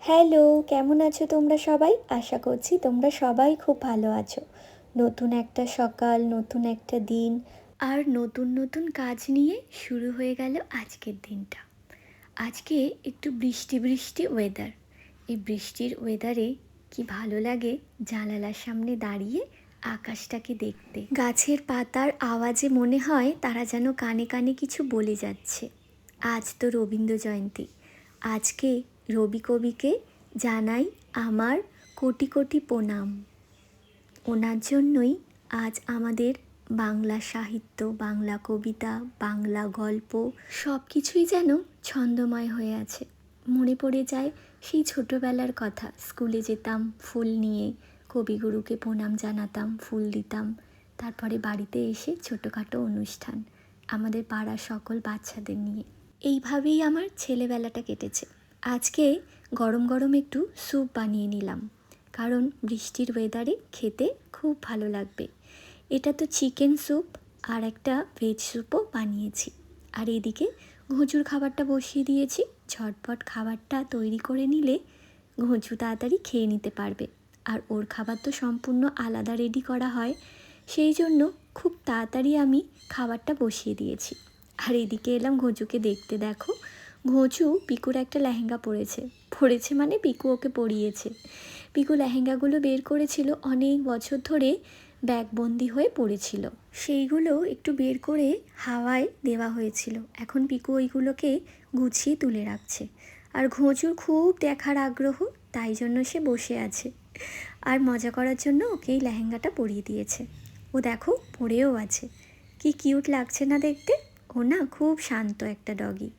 Hello, কেমন আছো তোমরা সবাই? আশা করছি তোমরা সবাই খুব ভালো আছো। নতুন একটা সকাল, নতুন একটা দিন আর নতুন নতুন কাজ নিয়ে শুরু হয়ে গেল আজকের দিনটা। আজকে একটু বৃষ্টি বৃষ্টি ওয়েদার। এই বৃষ্টির ওয়েদারে কি ভালো লাগে জানালার সামনে দাঁড়িয়ে আকাশটাকে দেখতে। গাছের পাতার আওয়াজে মনে হয় তারা যেন কানে কানে কিছু বলে যাচ্ছে। আজ তো রবীন্দ্র জয়ন্তী। আজকে রবি কবিকে জানাই আমার কোটি কোটি প্রণাম। ওনার জন্যই আজ আমাদের বাংলা সাহিত্য, বাংলা কবিতা, বাংলা গল্প সব কিছুই যেন ছন্দময় হয়ে আছে। মনে পড়ে যায় সেই ছোটোবেলার কথা। স্কুলে যেতাম ফুল নিয়ে, কবিগুরুকে প্রণাম জানাতাম, ফুল দিতাম। তারপরে বাড়িতে এসে ছোটোখাটো অনুষ্ঠান আমাদের পাড়ার সকল বাচ্চাদের নিয়ে। এইভাবেই আমার ছেলেবেলাটা কেটেছে। আজকে গরম গরম একটু স্যুপ বানিয়ে নিলাম, কারণ বৃষ্টির ওয়েদারে খেতে খুব ভালো লাগবে। এটা তো চিকেন স্যুপ, আর একটা ভেজ স্যুপও বানিয়েছি। আর এদিকে ঘুঁচুর খাবারটা বসিয়ে দিয়েছি। ঝটপট খাবারটা তৈরি করে নিলে ঘুঁচু তাড়াতাড়ি খেয়ে নিতে পারবে। আর ওর খাবার তো সম্পূর্ণ আলাদা রেডি করা হয়, সেই জন্য খুব তাড়াতাড়ি আমি খাবারটা বসিয়ে দিয়েছি। আর এদিকে এলাম ঘুঁচুকে দেখতে। দেখো, ঘুঁচু পিকুর একটা লেহেঙ্গা পরেছে মানে পিকু ওকে পরিয়েছে। পিকু লেহেঙ্গাগুলো বের করেছিল, অনেক বছর ধরে ব্যাগবন্দি হয়ে পড়েছিল। সেইগুলো একটু বের করে হাওয়ায় দেওয়া হয়েছিল। এখন পিকু ওইগুলোকে গুছিয়ে তুলে রাখছে। আর ঘুঁচুর খুব দেখার আগ্রহ, তাই জন্য সে বসে আছে। আর মজা করার জন্য ওকে এই লেহেঙ্গাটা পরিয়ে দিয়েছে। ও দেখো পরেও আছে। কি কিউট লাগছে না দেখতে? ও না খুব শান্ত একটা ডগি,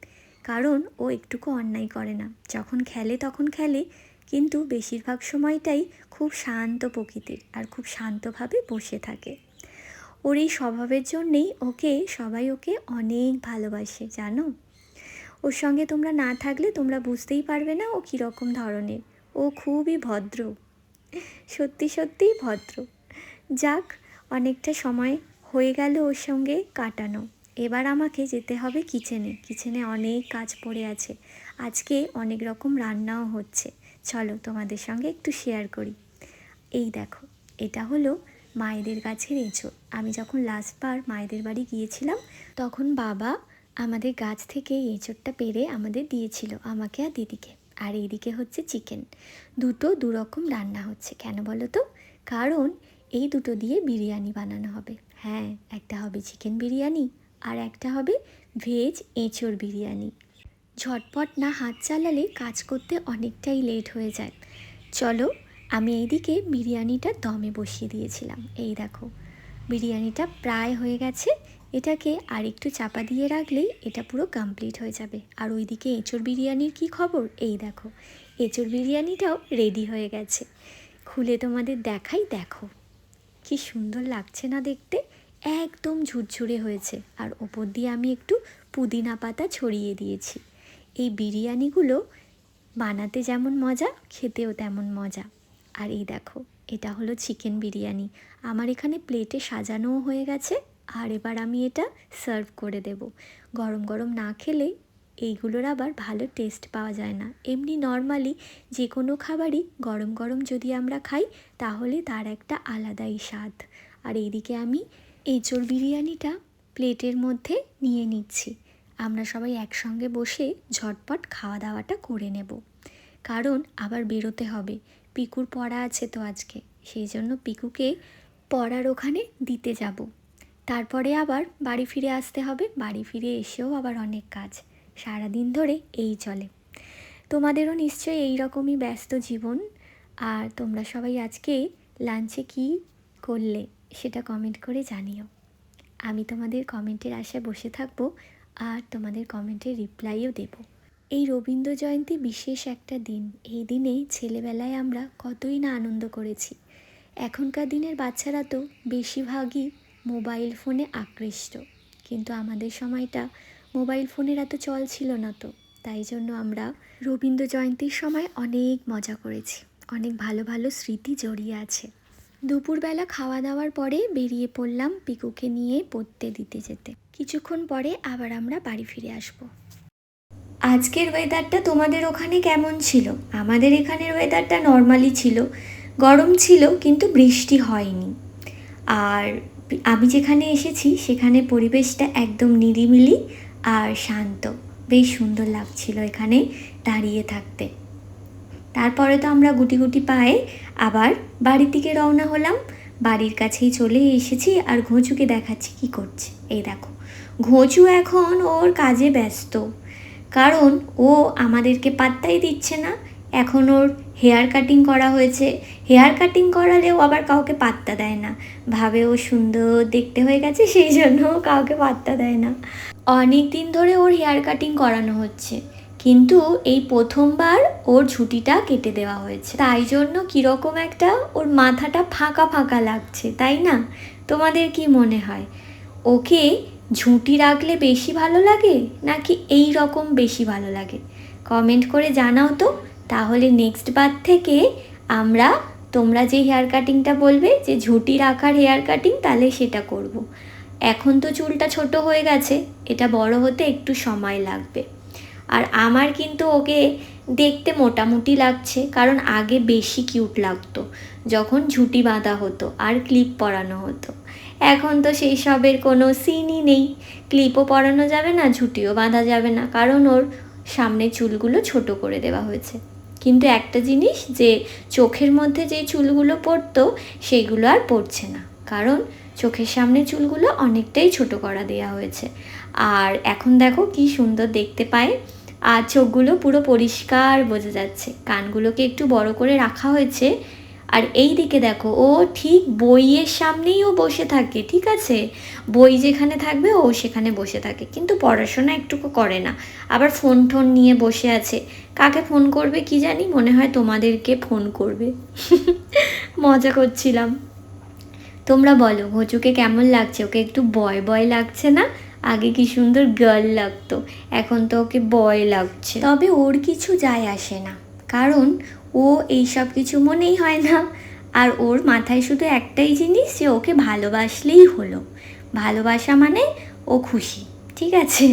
কারণ ও একটুকু অন্যায় করে না। যখন খেলে তখন খেলে, কিন্তু বেশিরভাগ সময়টাই খুব শান্ত প্রকৃতির আর খুব শান্তভাবে বসে থাকে। ওর এই স্বভাবের জন্যেই সবাই ওকে অনেক ভালোবাসে, জানো। ওর সঙ্গে তোমরা না থাকলে তোমরা বুঝতেই পারবে না ও কীরকম ধরনের। ও খুবই ভদ্র, সত্যি সত্যিই ভদ্র। যাক, অনেকটা সময় হয়ে গেল ওর সঙ্গে কাটানো। এবার আমাকে যেতে হবে কিচেনে অনেক কাজ পড়ে আছে। আজকে অনেক রকম রান্নাও হচ্ছে। চলো তোমাদের সঙ্গে একটু শেয়ার করি। এই দেখো, এটা হলো মায়েদের গাছের এঁচোড়। আমি যখন লাস্টবার মায়েদের বাড়ি গিয়েছিলাম, তখন বাবা আমাদের গাছ থেকে এই এঁচোড়টা পেড়ে আমাদের দিয়েছিল, আমাকে আর দিদিকে। আর এইদিকে হচ্ছে চিকেন। দু রকম রান্না হচ্ছে। কেন বলো তো? কারণ এই দুটো দিয়ে বিরিয়ানি বানানো হবে। হ্যাঁ, একটা হবে চিকেন বিরিয়ানি আর একটা হবে ভেজ এঁচোড় বিরিয়ানি। ঝটপট না হাত চালালে কাজ করতে অনেকটাই লেট হয়ে যায়। চলো, আমি এইদিকে বিরিয়ানিটা দমে বসিয়ে দিয়েছিলাম। এই দেখো, বিরিয়ানিটা প্রায় হয়ে গেছে। এটাকে আর একটু চাপা দিয়ে রাখলেই এটা পুরো কমপ্লিট হয়ে যাবে। আর ওইদিকে এঁচোড় বিরিয়ানির কি খবর? এই দেখো, এঁচোড় বিরিয়ানিটাও রেডি হয়ে গেছে। খুলে তোমাদের দেখাই। দেখো কি সুন্দর লাগছে না দেখতে? একদম ঝুরঝুরে হয়েছে। আর ওপর দিয়ে আমি একটু পুদিনা পাতা ছড়িয়ে দিয়েছি। এই বিরিয়ানিগুলো বানাতে যেমন মজা, খেতেও তেমন মজা। আর এই দেখো, এটা হলো চিকেন বিরিয়ানি। আমার এখানে প্লেটে সাজানোও হয়ে গেছে। আর এবার আমি এটা সার্ভ করে দেব। গরম গরম না খেলে এইগুলোর আবার ভালো টেস্ট পাওয়া যায় না। এমনি নর্মালি যে কোনো খাবারই গরম গরম যদি আমরা খাই, তাহলে তার একটা আলাদাই স্বাদ। আর এইদিকে আমি এঁচোড় বিরিয়ানিটা প্লেটের মধ্যে নিয়ে নিচ্ছি। আমরা সবাই একসঙ্গে বসে ঝটপট খাওয়া দাওয়াটা করে নেব, কারণ আবার বেরোতে হবে। পিকুর পড়া আছে তো আজকে, সেই জন্য পিকুকে পড়ার ওখানে দিতে যাব। তারপরে আবার বাড়ি ফিরে আসতে হবে। বাড়ি ফিরে এসেও আবার অনেক কাজ। সারাদিন ধরে এই চলে। তোমাদেরও নিশ্চয়ই এই রকমই ব্যস্ত জীবন। আর তোমরা সবাই আজকে লাঞ্চে কি করলে সেটা কমেন্ট করে জানিও। আমি তোমাদের কমেন্টের আশায় বসে থাকবো, আর তোমাদের কমেন্টের রিপ্লাইও দেব। এই রবীন্দ্র জয়ন্তী বিশেষ একটা দিন। এই দিনে ছেলেবেলায় আমরা কতই না আনন্দ করেছি। এখনকার দিনের বাচ্চারা তো বেশিরভাগই মোবাইল ফোনে আকৃষ্ট, কিন্তু আমাদের সময়টা মোবাইল ফোনের এত চল ছিল না তো। তাই জন্য আমরা রবীন্দ্র জয়ন্তীর সময় অনেক মজা করেছি। অনেক ভালো ভালো স্মৃতি জড়িয়ে আছে। দুপুরবেলা খাওয়া দাওয়ার পরে বেরিয়ে পড়লাম পিকুকে নিয়ে পড়তে দিতে যেতে। কিছুক্ষণ পরে আবার আমরা বাড়ি ফিরে আসব। আজকের ওয়েদারটা তোমাদের ওখানে কেমন ছিল? আমাদের এখানের ওয়েদারটা নর্মালি ছিল, গরম ছিল কিন্তু বৃষ্টি হয়নি। আর আমি যেখানে এসেছি সেখানে পরিবেশটা একদম নিরিবিলি আর শান্ত, বেশ সুন্দর লাগছিল এখানে দাঁড়িয়ে থাকতে। তারপরে তো আমরা গুটি গুটি পায়ে আবার বাড়ির দিকে রওনা হলাম। বাড়ির কাছেই চলে এসেছি আর ঘোঁচুকে দেখাচ্ছি কি করছে। এই দেখো, ঘোঁচু এখন ওর কাজে ব্যস্ত, কারণ ও আমাদেরকে পাত্তাই দিচ্ছে না। এখন ওর হেয়ার কাটিং করা হয়েছে, হেয়ার কাটিং করালেও আবার কাউকে পাত্তা দেয় না, ভাবে ও সুন্দর দেখতে হয়ে গেছে, সেই জন্য কাউকে পাত্তা দেয় না। অনেক দিন ধরে ওর হেয়ার কাটিং করানো হচ্ছে, কিন্তু এই প্রথমবার ওর ঝুঁটিটা কেটে দেওয়া হয়েছে, তাই জন্য কীরকম একটা ওর মাথাটা ফাঁকা ফাঁকা লাগছে, তাই না? তোমাদের কি মনে হয়, ওকে ঝুঁটি রাখলে বেশি ভালো লাগে নাকি এই রকম বেশি ভালো লাগে? কমেন্ট করে জানাও তো। তাহলে নেক্সট বার থেকে আমরা, তোমরা যে হেয়ার কাটিংটা বলবে যে ঝুঁটি রাখার হেয়ার কাটিং, তাহলে সেটা করব। এখন তো চুলটা ছোট হয়ে গেছে, এটা বড় হতে একটু সময় লাগবে। আর আমার কিন্তু ওকে দেখতে মোটামুটি লাগছে, কারণ আগে বেশি কিউট লাগতো যখন ঝুঁটি বাঁধা হতো আর ক্লিপ পরানো হতো। এখন তো সেই সবের কোনো সিনই নেই, ক্লিপও পরানো যাবে না, ঝুঁটিও বাঁধা যাবে না, কারণ ওর সামনে চুলগুলো ছোট করে দেওয়া হয়েছে। কিন্তু একটা জিনিস, যে চোখের মধ্যে যে চুলগুলো পড়তো সেইগুলো আর পড়ছে না, কারণ চোখের সামনে চুলগুলো অনেকটাই ছোট করা দেওয়া হয়েছে। আর এখন দেখো কি সুন্দর দেখতে পায়, আর চোখগুলো পুরো পরিষ্কার বোঝা যাচ্ছে, কানগুলোকে একটু বড় করে রাখা হয়েছে। আর এই দিকে দেখো, ও ঠিক বইয়ের সামনেই ও বসে থাকে, ঠিক আছে? বই যেখানে থাকবে ও সেখানে বসে থাকে, কিন্তু পড়াশোনা একটুকু করে না। আবার ফোন টোন নিয়ে বসে আছে, কাকে ফোন করবে কি জানি, মনে হয় তোমাদেরকে ফোন করবে। মজা করছিলাম। তোমরা বলো, ঘোচুকে কেমন লাগছে? ওকে একটু বয় বয় লাগছে না? আগে কি সুন্দর গার্ল লাগতো, এখন তো ওকে বয় লাগছে। তবে ওর কিছু যায় আসে না, কারণ ও এইসব কিছু মনেই হয় না। আর ওর মাথায় শুধু একটাই জিনিস, যে ওকে ভালোবাসলেই হলো, ভালোবাসা মানে ও খুশি, ঠিক আছে?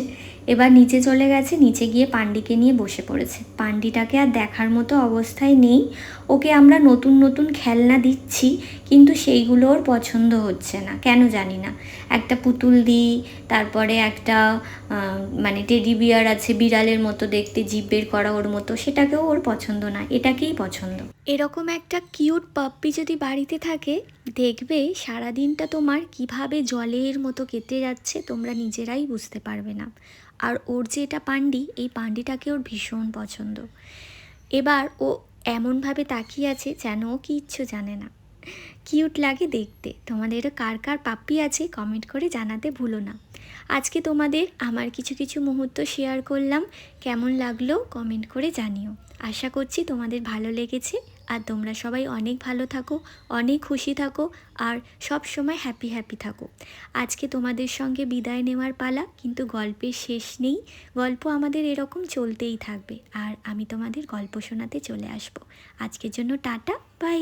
এবার নিচে চলে গেছে, নিচে গিয়ে পান্ডিকে নিয়ে বসে পড়েছে। পান্ডিটাকে আর দেখার মতো অবস্থায় নেই। ওকে আমরা নতুন নতুন খেলনা দিচ্ছি, কিন্তু সেইগুলো ওর পছন্দ হচ্ছে না, কেন জানি না। একটা পুতুল দিই, তারপরে একটা মানে টেডি বিয়ার আছে বিড়ালের মতো দেখতে, জিভ বের করা ওর মতো, সেটাকেও ওর পছন্দ না, এটাকেই পছন্দ। এরকম একটা কিউট পাপ্পি যদি বাড়িতে থাকে, দেখবে সারাদিনটা তোমার কিভাবে জলের মতো কেটে যাচ্ছে তোমরা নিজেরাই বুঝতে পারবে না। আর ওর যে এটা পান্ডি, এই পান্ডিটাকে ওর ভীষণ পছন্দ। এবার ও এমনভাবে তাকিয়ে আছে যেন ও কিচ্ছু জানে না। কিউট লাগে দেখতে। তোমাদেরও কার কার পাপ্পি আছে কমেন্ট করে জানাতে ভুলো না। আজকে তোমাদের আমার কিছু কিছু মুহূর্ত শেয়ার করলাম, কেমন লাগলো কমেন্ট করে জানিও। আশা করছি তোমাদের ভালো লেগেছে, আর তোমরা সবাই অনেক ভালো থাকো, অনেক খুশি থাকো, আর সব সময় হ্যাপি হ্যাপি থাকো। আজকে তোমাদের সঙ্গে বিদায় নেওয়ার পালা, কিন্তু গল্পের শেষ নেই, গল্প আমাদের এরকম চলতেই থাকবে, আর আমি তোমাদের গল্প শোনাতে চলে আসবো। আজকের জন্য টাটা, বাই।